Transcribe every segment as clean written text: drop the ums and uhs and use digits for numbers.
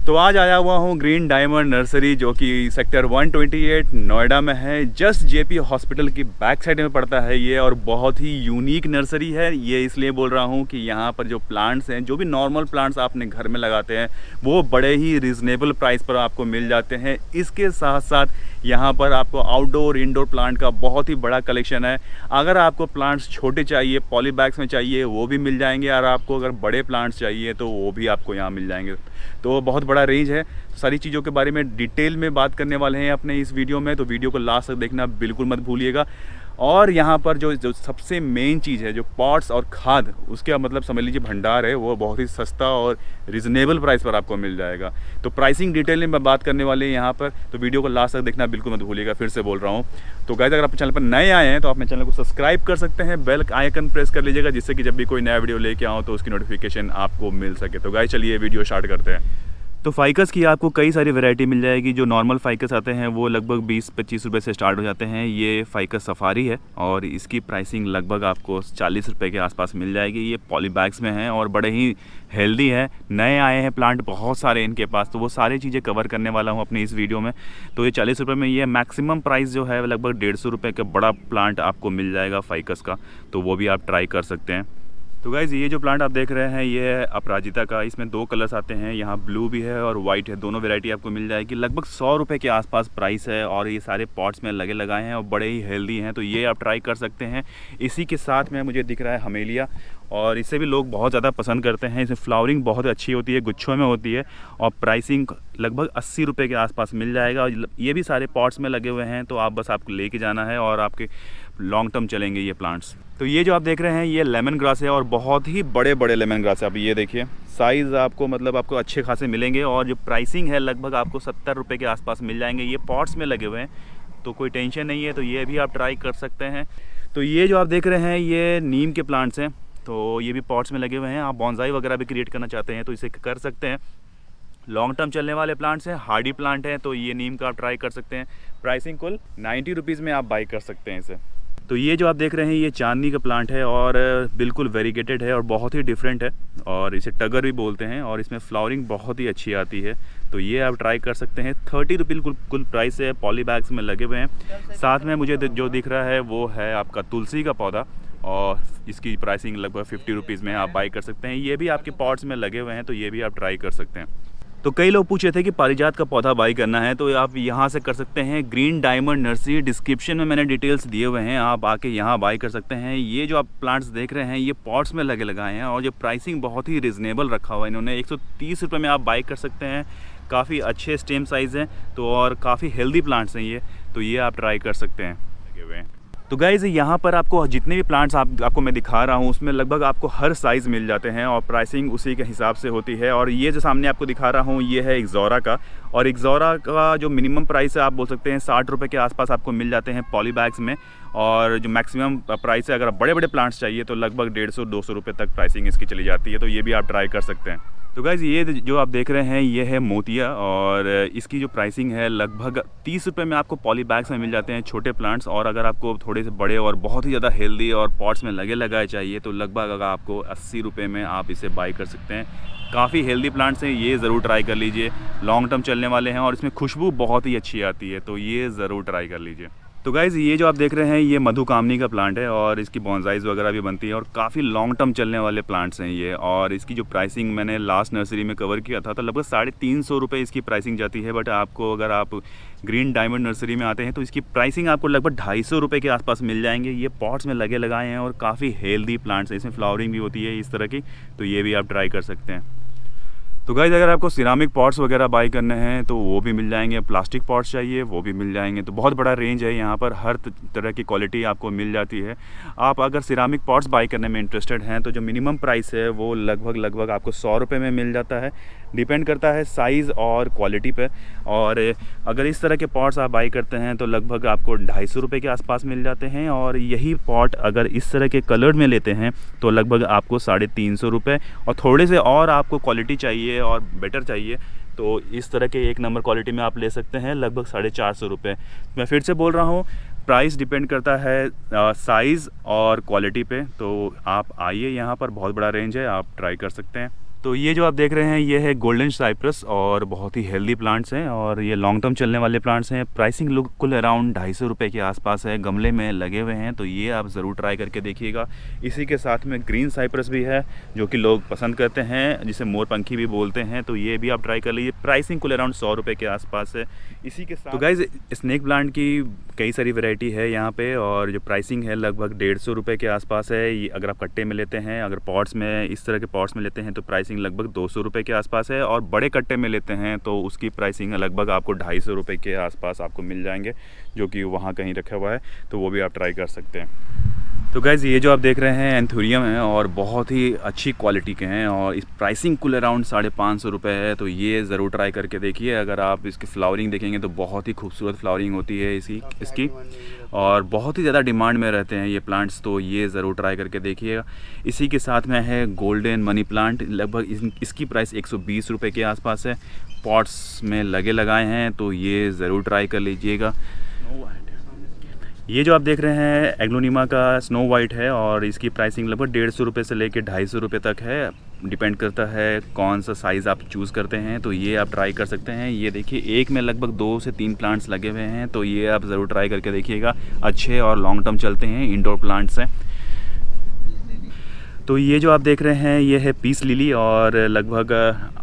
तो आज आया हुआ हूँ ग्रीन डायमंड नर्सरी जो कि सेक्टर 128 नोएडा में है। जस्ट जेपी हॉस्पिटल की बैक साइड में पड़ता है ये, और बहुत ही यूनिक नर्सरी है ये। इसलिए बोल रहा हूँ कि यहाँ पर जो प्लांट्स हैं, जो भी नॉर्मल प्लांट्स आपने घर में लगाते हैं, वो बड़े ही रिजनेबल प्राइस पर आपको मिल जाते हैं। इसके साथ साथ यहाँ पर आपको आउटडोर इंडोर प्लांट का बहुत ही बड़ा कलेक्शन है। अगर आपको प्लांट्स छोटे चाहिए, पॉली बैग्स में चाहिए, वो भी मिल जाएंगे, और आपको अगर बड़े प्लांट्स चाहिए तो वो भी आपको यहाँ मिल जाएंगे। तो बहुत बड़ा रेंज है। सारी चीज़ों के बारे में डिटेल में बात करने वाले हैं अपने इस वीडियो में, तो वीडियो को लास्ट तक देखना बिल्कुल मत भूलिएगा। और यहाँ पर जो सबसे मेन चीज़ है, जो पॉट्स और खाद, उसका मतलब समझ लीजिए भंडार है, वो बहुत ही सस्ता और रिजनेबल प्राइस पर आपको मिल जाएगा। तो प्राइसिंग डिटेल में बात करने वाले हैं यहाँ पर, तो वीडियो को लास्ट तक देखना बिल्कुल मत भूलिएगा। फिर से बोल रहा हूँ। तो गाइस, अगर आप चैनल पर नए आए हैं तो आप मेरे चैनल को सब्सक्राइब कर सकते हैं, बेल आइकन प्रेस कर लीजिएगा, जिससे कि जब भी कोई नया वीडियो लेके आऊँ तो उसकी नोटिफिकेशन आपको मिल सके। तो गाइस चलिए वीडियो स्टार्ट करते हैं। तो फाइकस की आपको कई सारी वैरायटी मिल जाएगी। जो नॉर्मल फाइकस आते हैं वो लगभग 20-25 रुपये से स्टार्ट हो जाते हैं। ये फाइकस सफारी है और इसकी प्राइसिंग लगभग आपको 40 रुपये के आसपास मिल जाएगी। ये पॉली बैग्स में है और बड़े ही हेल्दी है। नए आए हैं प्लांट बहुत सारे इनके पास, तो वो सारी चीज़ें कवर करने वाला हूँ अपनी इस वीडियो में। तो ये 40 रुपये में ये मैक्सिमम प्राइस जो है लगभग 150 रुपये का बड़ा प्लांट आपको मिल जाएगा फाइकस का, तो वो भी आप ट्राई कर सकते हैं। तो गाइज़, ये जो प्लांट आप देख रहे हैं ये है अपराजिता का। इसमें 2 कलर्स आते हैं, यहाँ ब्लू भी है और वाइट है, दोनों वैरायटी आपको मिल जाएगी। लगभग 100 रुपये के आसपास प्राइस है और ये सारे पॉट्स में लगे लगाए हैं और बड़े ही हेल्दी हैं, तो ये आप ट्राई कर सकते हैं। इसी के साथ में मुझे दिख रहा है हमेलिया, और इसे भी लोग बहुत ज़्यादा पसंद करते हैं। इसमें फ्लावरिंग बहुत अच्छी होती है, गुच्छों में होती है, और प्राइसिंग लगभग 80 रुपये के आसपास मिल जाएगा। और ये भी सारे पॉट्स में लगे हुए हैं, तो आप बस आपको लेके जाना है और आपके लॉन्ग टर्म चलेंगे ये प्लांट्स। तो ये जो आप देख रहे हैं ये लेमन ग्रास है, और बहुत ही बड़े बड़े लेमन ग्रास है। आप ये देखिए, साइज़ आपको अच्छे खासे मिलेंगे, और जो प्राइसिंग है लगभग आपको 70 रुपये के आसपास मिल जाएंगे। ये पॉट्स में लगे हुए हैं, तो कोई टेंशन नहीं है, तो ये भी आप ट्राई कर सकते हैं। तो ये जो आप देख रहे हैं ये नीम के प्लांट्स हैं, तो ये भी पॉट्स में लगे हुए हैं। आप बॉन्साई वगैरह भी क्रिएट करना चाहते हैं तो इसे कर सकते हैं। लॉन्ग टर्म चलने वाले प्लांट्स हैं, हार्डी प्लांट हैं, तो ये नीम का आप ट्राई कर सकते हैं। प्राइसिंग कुल 90 रुपीज़ में आप बाई कर सकते हैं इसे। तो ये जो आप देख रहे हैं ये चांदनी का प्लांट है, और बिल्कुल वेरीगेटेड है और बहुत ही डिफरेंट है, और इसे टगर भी बोलते हैं, और इसमें फ्लावरिंग बहुत ही अच्छी आती है, तो ये आप ट्राई कर सकते हैं। 30 रुपये कुल प्राइस है, पॉली बैग्स में लगे हुए हैं। साथ में मुझे जो दिख रहा है वो है आपका तुलसी का पौधा, और इसकी प्राइसिंग लगभग 50 रुपीज़ में आप बाई कर सकते हैं। ये भी आपके पॉट्स में लगे हुए हैं, तो ये भी आप ट्राई कर सकते हैं। तो कई लोग पूछे थे कि पारिजात का पौधा बाई करना है, तो आप यहाँ से कर सकते हैं। ग्रीन डायमंड नर्सरी, डिस्क्रिप्शन में मैंने डिटेल्स दिए हुए हैं, आप आके यहाँ बाई कर सकते हैं। ये जो आप प्लांट्स देख रहे हैं ये पॉट्स में लगे लगाए हैं, और जो प्राइसिंग बहुत ही रिजनेबल रखा हुआ है इन्होंने। 130 रुपये में आप बाई कर सकते हैं। काफ़ी अच्छे स्टेम साइज़ हैं, तो और काफ़ी हेल्दी प्लांट्स हैं ये, तो ये आप ट्राई कर सकते हैं लगे हुए हैं। तो गाइज़, यहाँ पर आपको जितने भी प्लांट्स आपको मैं दिखा रहा हूँ उसमें लगभग आपको हर साइज़ मिल जाते हैं, और प्राइसिंग उसी के हिसाब से होती है। और ये जो सामने आपको दिखा रहा हूँ ये है एक्जोरा का, और एक्जोरा का जो मिनिमम प्राइस है आप बोल सकते हैं 60 रुपये के आसपास आपको मिल जाते हैं पॉली बैग्स में, और जो मैक्सिमम प्राइस है अगर बड़े बड़े प्लांट्स चाहिए तो लगभग 150-200 रुपये तक प्राइसिंग इसकी चली जाती है, तो ये भी आप ट्राई कर सकते हैं। तो गाइज़, ये जो आप देख रहे हैं ये है मोतिया, और इसकी जो प्राइसिंग है लगभग 30 रुपये में आपको पॉली बैग्स में मिल जाते हैं छोटे प्लांट्स, और अगर आपको थोड़े से बड़े और बहुत ही ज़्यादा हेल्दी और पॉट्स में लगे लगाए चाहिए तो लगभग अगर आपको 80 रुपये में आप इसे बाई कर सकते हैं। काफ़ी हेल्दी प्लांट्स हैं, ये ज़रूर ट्राई कर लीजिए। लॉन्ग टर्म चलने वाले हैं, और इसमें खुशबू बहुत ही अच्छी आती है, तो ये ज़रूर ट्राई कर लीजिए। तो गाइज़, ये जो आप देख रहे हैं ये मधुकामनी का प्लांट है, और इसकी बॉन्साइज़ वगैरह भी बनती है, और काफ़ी लॉन्ग टर्म चलने वाले प्लांट्स हैं ये। और इसकी जो प्राइसिंग मैंने लास्ट नर्सरी में कवर किया था तो लगभग 350 रुपये इसकी प्राइसिंग जाती है। बट आपको अगर आप ग्रीन डायमंड नर्सरी में आते हैं तो इसकी प्राइसिंग आपको लगभग 250 रुपये के आसपास मिल जाएंगे। ये पॉट्स में लगे लगाए हैं और काफ़ी हेल्दी प्लांट्स हैं, इसमें फ्लावरिंग भी होती है इस तरह की, तो ये भी आप ट्राई कर सकते हैं। तो गाइज़, अगर आपको सिरामिक पॉट्स वगैरह बाई करने हैं तो वो भी मिल जाएंगे, प्लास्टिक पॉट्स चाहिए वो भी मिल जाएंगे। तो बहुत बड़ा रेंज है यहाँ पर, हर तरह की क्वालिटी आपको मिल जाती है। आप अगर सिरामिक पॉट्स बाई करने में इंटरेस्टेड हैं तो जो मिनिमम प्राइस है वो लगभग आपको 100 रुपये में मिल जाता है। डिपेंड करता है साइज़ और क्वालिटी पे, और अगर इस तरह के पॉट्स आप बाई करते हैं तो लगभग आपको 250 रुपये के आसपास मिल जाते हैं, और यही पॉट अगर इस तरह के कलर में लेते हैं तो लगभग आपको 350 रुपये, और थोड़े से और आपको क्वालिटी चाहिए और बेटर चाहिए तो इस तरह के 1 नंबर क्वालिटी में आप ले सकते हैं लगभग 450 रुपये। मैं फिर से बोल रहा हूँ, प्राइस डिपेंड करता है साइज़ और क्वालिटी पे, तो आप आइए, यहाँ पर बहुत बड़ा रेंज है, आप ट्राई कर सकते हैं। तो ये जो आप देख रहे हैं ये है गोल्डन साइप्रस और बहुत ही हेल्दी प्लांट्स हैं और ये लॉन्ग टर्म चलने वाले प्लांट्स हैं। प्राइसिंग लोग कुल अराउंड 250 रुपये के आसपास है, गमले में लगे हुए हैं, तो ये आप ज़रूर ट्राई करके देखिएगा। इसी के साथ में ग्रीन साइप्रस भी है जो कि लोग पसंद करते हैं, जिसे मोरपंखी भी बोलते हैं, तो ये भी आप ट्राई कर लीजिए। प्राइसिंग कुल अराउंड 100 रुपये के आसपास है। इसी के साथ तो गाइज स्नेक प्लांट की कई सारी वैरायटी है यहाँ पे और जो प्राइसिंग है लगभग 150 रुपये के आसपास है। ये अगर आप कट्टे में लेते हैं, अगर पॉट्स में इस तरह के पॉट्स में लेते हैं तो प्राइसिंग लगभग 200 रुपये के आसपास है, और बड़े कट्टे में लेते हैं तो उसकी प्राइसिंग लगभग आपको 250 रुपये के आसपास आपको मिल जाएंगे, जो कि वहाँ कहीं रखा हुआ है, तो वो भी आप ट्राई कर सकते हैं। तो गाइज़ ये जो आप देख रहे हैं एंथुरियम है और बहुत ही अच्छी क्वालिटी के हैं और इस प्राइसिंग कुल अराउंड 550 रुपये है, तो ये ज़रूर ट्राई करके देखिए। अगर आप इसकी फ्लावरिंग देखेंगे तो बहुत ही खूबसूरत फ्लावरिंग होती है इसकी और बहुत ही ज़्यादा डिमांड में रहते हैं ये प्लांट्स, तो ये ज़रूर ट्राई करके देखिएगा। इसी के साथ में है गोल्डन मनी प्लांट, लगभग इसकी प्राइस 120 रुपये के आसपास है। पॉट्स में लगाए हैं, तो ये ज़रूर ट्राई कर लीजिएगा। ये जो आप देख रहे हैं एग्लोनिमा का स्नो वाइट है और इसकी प्राइसिंग लगभग 150 रुपये से लेकर 250 रुपये तक है। डिपेंड करता है कौन सा साइज़ आप चूज़ करते हैं, तो ये आप ट्राई कर सकते हैं। ये देखिए एक में लगभग 2 से 3 प्लांट्स लगे हुए हैं, तो ये आप ज़रूर ट्राई करके देखिएगा। अच्छे और लॉन्ग टर्म चलते हैं, इंडोर प्लांट्स हैं। तो ये जो आप देख रहे हैं ये है पीस लिली और लगभग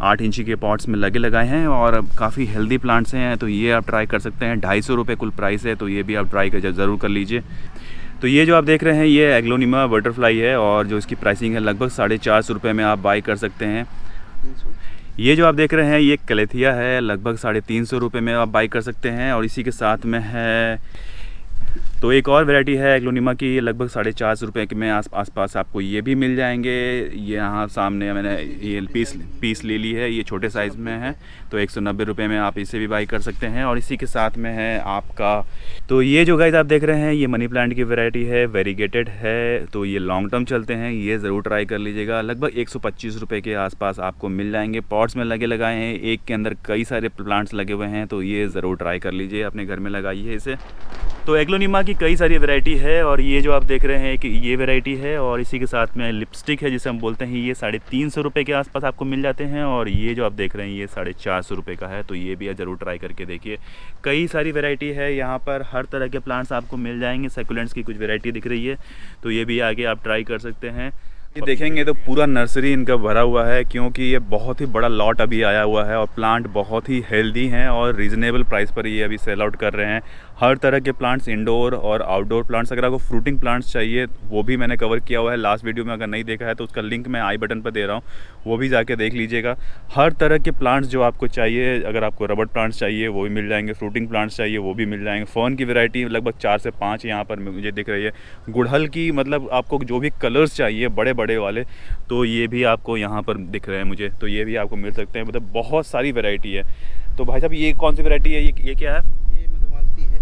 8 इंची के पॉट्स में लगाए हैं और काफ़ी हेल्दी प्लांट्स हैं, तो ये आप ट्राई कर सकते हैं। 250 रुपये कुल प्राइस है, तो ये भी आप ट्राई ज़रूर कर लीजिए। तो ये जो आप देख रहे हैं ये एग्लोनिमा बटरफ्लाई है और जो इसकी प्राइसिंग है लगभग 450 रुपये में आप बाई कर सकते हैं। ये जो आप देख रहे हैं ये कैलेथिया है, लगभग 350 रुपये में आप बाई कर सकते हैं। और इसी के साथ में है तो एक और वैरायटी है एग्लोनिमा की, ये लगभग 450 रुपये के में आसपास आपको ये भी मिल जाएंगे। ये यहाँ सामने मैंने ये पीस ले ली है, ये छोटे साइज़ में है, तो 190 रुपये में आप इसे भी बाई कर सकते हैं। और इसी के साथ में है आपका, तो ये जो गाइस आप देख रहे हैं ये मनी प्लांट की वैरायटी है, वेरीगेटेड है, तो ये लॉन्ग टर्म चलते हैं, ये ज़रूर ट्राई कर लीजिएगा। लगभग 125 रुपये के आसपास आपको मिल जाएंगे। पॉट्स में लगाए हैं, एक के अंदर कई सारे प्लांट्स लगे हुए हैं, तो ये ज़रूर ट्राई कर लीजिए, अपने घर में लगाइए इसे। तो एग्लोनिमा की कई सारी वैरायटी है और ये जो आप देख रहे हैं कि ये वैरायटी है और इसी के साथ में लिपस्टिक है जिसे हम बोलते हैं, ये 350 रुपये के आसपास आपको मिल जाते हैं। और ये जो आप देख रहे हैं ये 450 रुपये का है, तो ये भी ज़रूर ट्राई करके देखिए। कई सारी वैरायटी है यहाँ पर, हर तरह के प्लांट्स आपको मिल जाएंगे। सैकुलेंट्स की कुछ वैरायटी दिख रही है, तो ये भी आगे आप ट्राई कर सकते हैं। ये देखेंगे तो पूरा नर्सरी इनका भरा हुआ है, क्योंकि ये बहुत ही बड़ा लॉट अभी आया हुआ है और प्लांट बहुत ही हेल्दी हैं और रीज़नेबल प्राइस पर ये अभी सेल आउट कर रहे हैं। हर तरह के प्लांट्स, इंडोर और आउटडोर प्लांट्स, अगर आपको फ्रूटिंग प्लांट्स चाहिए वो भी मैंने कवर किया हुआ है लास्ट वीडियो में। अगर नहीं देखा है तो उसका लिंक मैं आई बटन पर दे रहा हूँ, वो भी जाके देख लीजिएगा। हर तरह के प्लांट्स जो आपको चाहिए, अगर आपको रबर प्लांट्स चाहिए वो भी मिल जाएंगे, फ्रूटिंग प्लांट्स चाहिए वो भी मिल जाएंगे। फ़र्न की वैरायटी लगभग 4 से 5 यहाँ पर मुझे दिख रही है। गुड़हल की, मतलब आपको जो भी कलर्स चाहिए बड़े बड़े वाले, तो ये भी आपको यहाँ पर दिख रहे हैं मुझे, तो ये भी आपको मिल सकते हैं। मतलब बहुत सारी वैरायटी है। तो भाई साहब ये कौन सी वैरायटी है, ये क्या है? ये मधुमालती है,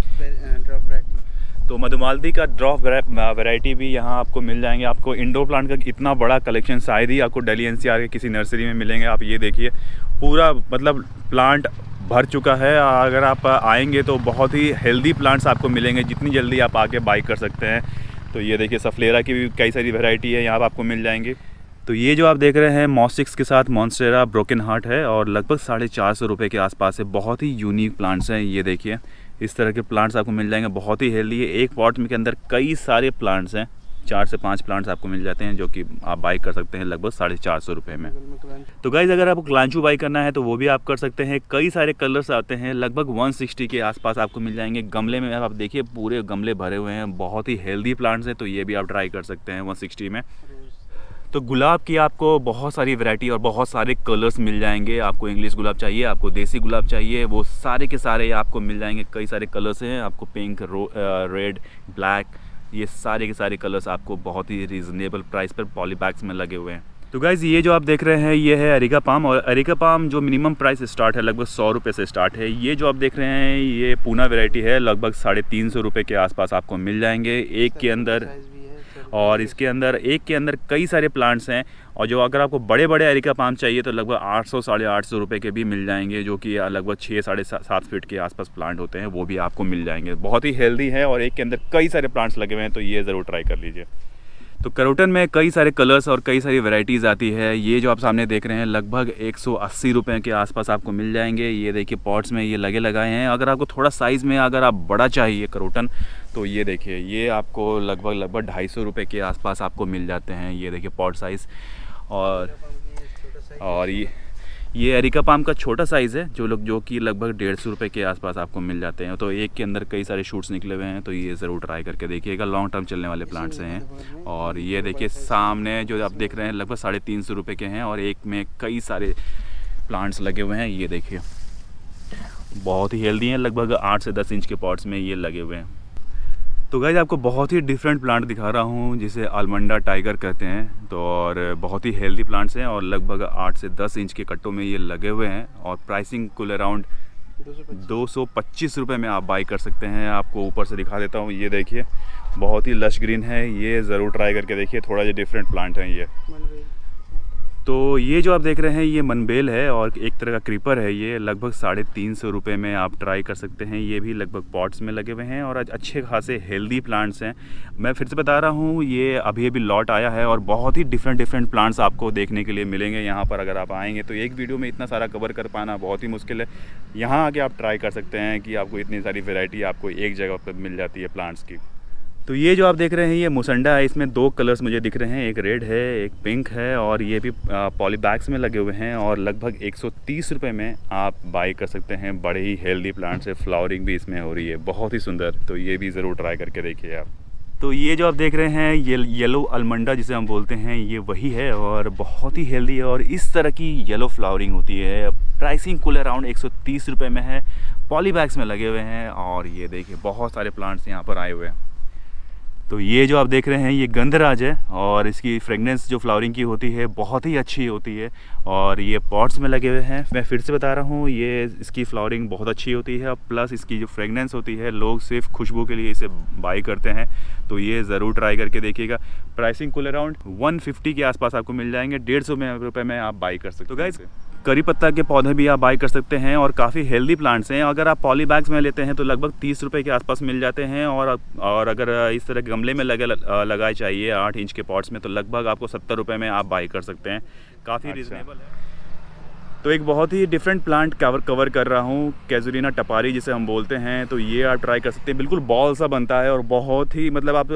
ड्रॉप वैरायटी। तो मधुमालती का ड्रॉप वैरायटी भी यहाँ आपको मिल जाएंगे। आपको इंडोर प्लांट का इतना बड़ा कलेक्शन शायद ही आपको दिल्ली एनसीआर के किसी नर्सरी में मिलेंगे। आप ये देखिए पूरा मतलब प्लांट भर चुका है। अगर आप आएंगे तो बहुत ही हेल्दी प्लांट्स आपको मिलेंगे, जितनी जल्दी आप आके बाई कर सकते हैं। तो ये देखिए सफलेरा की भी कई सारी वैरायटी है, यहाँ आपको मिल जाएंगे। तो ये जो आप देख रहे हैं मॉसिक्स के साथ मॉन्स्टेरा ब्रोकन हार्ट है और लगभग 450 रुपये के आसपास है। बहुत ही यूनिक प्लांट्स हैं, ये देखिए इस तरह के प्लांट्स आपको मिल जाएंगे। बहुत ही हेल्दी है। एक पॉट में के अंदर कई सारे प्लांट्स हैं, 4 से 5 प्लांट्स आपको मिल जाते हैं, जो कि आप बाई कर सकते हैं लगभग 450 रुपये में। तो गाइज अगर आपको क्लांचू बाई करना है तो वो भी आप कर सकते हैं। कई सारे कलर्स आते हैं, लगभग 160 के आसपास आपको मिल जाएंगे। गमले में आप देखिए पूरे गमले भरे हुए हैं, बहुत ही हेल्दी प्लांट्स हैं, तो ये भी आप ट्राई कर सकते हैं 160 में। तो गुलाब की आपको बहुत सारी वैरायटी और बहुत सारे कलर्स मिल जाएंगे। आपको इंग्लिश गुलाब चाहिए, आपको देसी गुलाब चाहिए, वो सारे के सारे आपको मिल जाएंगे। कई सारे कलर्स हैं, आपको पिंक, रेड, ब्लैक, ये सारे के सारे कलर्स आपको बहुत ही रीज़नेबल प्राइस पर पॉलीबैग्स में लगे हुए हैं। तो गाइज़ ये जो आप देख रहे हैं ये है अरेका पाम, और अरेका पाम जो मिनिमम प्राइस स्टार्ट है लगभग 100 रुपये से स्टार्ट है। ये जो आप देख रहे हैं ये पूना वैरायटी है, लगभग 350 रुपये के आसपास आपको मिल जाएंगे एक के अंदर। और इसके अंदर एक के अंदर कई सारे प्लांट्स हैं। और जो अगर आपको बड़े बड़े अरेका पाम चाहिए तो लगभग 800 साढ़े 800 रुपये के भी मिल जाएंगे, जो कि लगभग 6 साढ़े 7 फीट के आसपास प्लांट होते हैं, वो भी आपको मिल जाएंगे। बहुत ही हेल्दी है और एक के अंदर कई सारे प्लांट्स लगे हुए हैं, तो ये ज़रूर ट्राई कर लीजिए। तो करोटन में कई सारे कलर्स और कई सारी वैरायटीज़ आती है। ये जो आप सामने देख रहे हैं लगभग 180 रुपये के आसपास आपको मिल जाएंगे। ये देखिए पॉट्स में ये लगे लगाए हैं। अगर आपको थोड़ा साइज़ में अगर आप बड़ा चाहिए करोटन तो ये देखिए ये आपको लगभग 250 रुपये के आसपास आपको मिल जाते हैं। ये देखिए पॉट साइज़ और ये एरिका पाम का छोटा साइज़ है जो कि लगभग 150 रुपये के आसपास आपको मिल जाते हैं। तो एक के अंदर कई सारे शूट्स निकले हुए हैं, तो ये ज़रूर ट्राई करके देखिएगा। लॉन्ग टर्म चलने वाले प्लांट्स हैं। और ये देखिए सामने जो आप देख रहे हैं लगभग 350 रुपये के हैं और एक में कई सारे प्लांट्स लगे हुए हैं। ये देखिए बहुत ही हेल्दी हैं, लगभग 8 से 10 इंच के पॉट्स में ये लगे हुए हैं। तो गाइस आपको बहुत ही डिफरेंट प्लांट दिखा रहा हूँ जिसे अलमंडा टाइगर कहते हैं। तो और बहुत ही हेल्दी प्लांट्स हैं और लगभग 8 से 10 इंच के कट्टों में ये लगे हुए हैं और प्राइसिंग कुल अराउंड 225 रुपये में आप बाई कर सकते हैं। आपको ऊपर से दिखा देता हूँ, ये देखिए बहुत ही लश ग्रीन है। ये ज़रूर ट्राई करके देखिए, थोड़ा जो डिफरेंट प्लांट हैं ये। तो ये जो आप देख रहे हैं ये मनबेल है और एक तरह का क्रीपर है। ये लगभग 350 रुपये में आप ट्राई कर सकते हैं। ये भी लगभग पॉट्स में लगे हुए हैं और अच्छे खासे हेल्दी प्लांट्स हैं। मैं फिर से बता रहा हूँ ये अभी लॉट आया है और बहुत ही डिफरेंट प्लांट्स आपको देखने के लिए मिलेंगे यहाँ पर। अगर आप आएंगे तो एक वीडियो में इतना सारा कवर कर पाना बहुत ही मुश्किल है। यहाँ आके आप ट्राई कर सकते हैं कि आपको इतनी सारी वेराइटी आपको एक जगह पर मिल जाती है प्लांट्स की। तो ये जो आप देख रहे हैं ये मुसंडा है। इसमें 2 कलर्स मुझे दिख रहे हैं, एक रेड है एक पिंक है और ये भी पॉली बैग्स में लगे हुए हैं और लगभग 130 रुपये में आप बाई कर सकते हैं। बड़े ही हेल्दी प्लांट्स है, फ्लावरिंग भी इसमें हो रही है बहुत ही सुंदर। तो ये भी ज़रूर ट्राई करके देखिए आप। तो ये जो आप देख रहे हैं ये येलो अलमंडा जिसे हम बोलते हैं ये वही है और बहुत ही हेल्दी है और इस तरह की येलो फ्लावरिंग होती है। प्राइसिंग कुल अराउंड 130 रुपये में है, पॉली बैग्स में लगे हुए हैं और ये देखिए बहुत सारे प्लांट्स यहाँ पर आए हुए हैं। तो ये जो आप देख रहे हैं ये गंधराज है और इसकी फ्रेगनेंस जो फ्लावरिंग की होती है बहुत ही अच्छी होती है और ये पॉट्स में लगे हुए हैं। मैं फिर से बता रहा हूँ ये इसकी फ्लावरिंग बहुत अच्छी होती है प्लस इसकी जो फ्रेगनेंस होती है लोग सिर्फ खुशबू के लिए इसे बाई करते हैं। तो ये ज़रूर ट्राई करके देखिएगा। प्राइसिंग कुल अराउंड 150 के आसपास आपको मिल जाएंगे, 150 रुपये में आप बाई कर सकते हो। तो गाइस करी पत्ता के पौधे भी आप बाई कर सकते हैं और काफ़ी हेल्दी प्लांट्स हैं। अगर आप पॉली बैग्स में लेते हैं तो लगभग 30 रुपये के आसपास मिल जाते हैं और अगर इस तरह गमले में लगाए चाहिए 8 इंच के पॉट्स में तो लगभग आपको 70 रुपये में आप बाई कर सकते हैं। काफ़ी रिजनेबल है। तो एक बहुत ही डिफरेंट प्लांट कवर कर रहा हूँ, कैजुरीना टपारी जिसे हम बोलते हैं। तो ये आप ट्राई कर सकते हैं, बिल्कुल बॉल सा बनता है और बहुत ही मतलब आप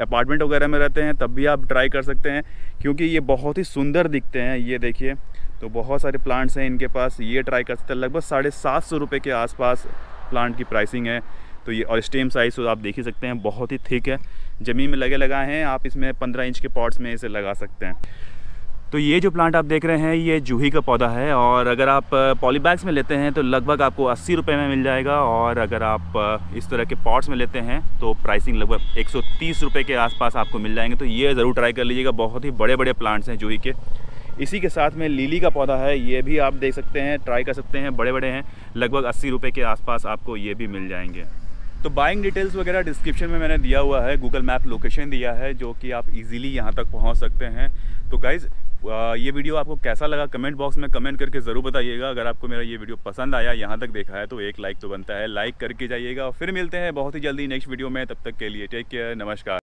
अपार्टमेंट वगैरह में रहते हैं तब भी आप ट्राई कर सकते हैं क्योंकि ये बहुत ही सुंदर दिखते हैं। ये देखिए तो बहुत सारे प्लांट्स हैं इनके पास, ये ट्राई कर सकते हैं। लगभग 750 रुपये के आसपास प्लांट की प्राइसिंग है। तो ये और स्टेम साइज़ तो आप देख ही सकते हैं बहुत ही थिक है, ज़मीन में लगाए हैं। आप इसमें 15 इंच के पॉट्स में इसे लगा सकते हैं। तो ये जो प्लांट आप देख रहे हैं ये जूही का पौधा है और अगर आप पॉली बैग्स में लेते हैं तो लगभग आपको 80 रुपये में मिल जाएगा और अगर आप इस तरह के पॉट्स में लेते हैं तो प्राइसिंग लगभग 130 रुपये के आसपास आपको मिल जाएंगे। तो ये ज़रूर ट्राई कर लीजिएगा, बहुत ही बड़े बड़े प्लांट्स हैं जूही के। इसी के साथ में लिली का पौधा है, ये भी आप देख सकते हैं, ट्राई कर सकते हैं, बड़े बड़े हैं, लगभग 80 रुपये के आसपास आपको ये भी मिल जाएंगे। तो बाइंग डिटेल्स वगैरह डिस्क्रिप्शन में मैंने दिया हुआ है, गूगल मैप लोकेशन दिया है जो कि आप इजीली यहाँ तक पहुँच सकते हैं। तो गाइज़ ये वीडियो आपको कैसा लगा कमेंट बॉक्स में कमेंट करके ज़रूर बताइएगा। अगर आपको मेरा ये वीडियो पसंद आया, यहाँ तक देखा है तो एक लाइक तो बनता है, लाइक करके जाइएगा। और फिर मिलते हैं बहुत ही जल्दी नेक्स्ट वीडियो में, तब तक के लिए टेक केयर, नमस्कार।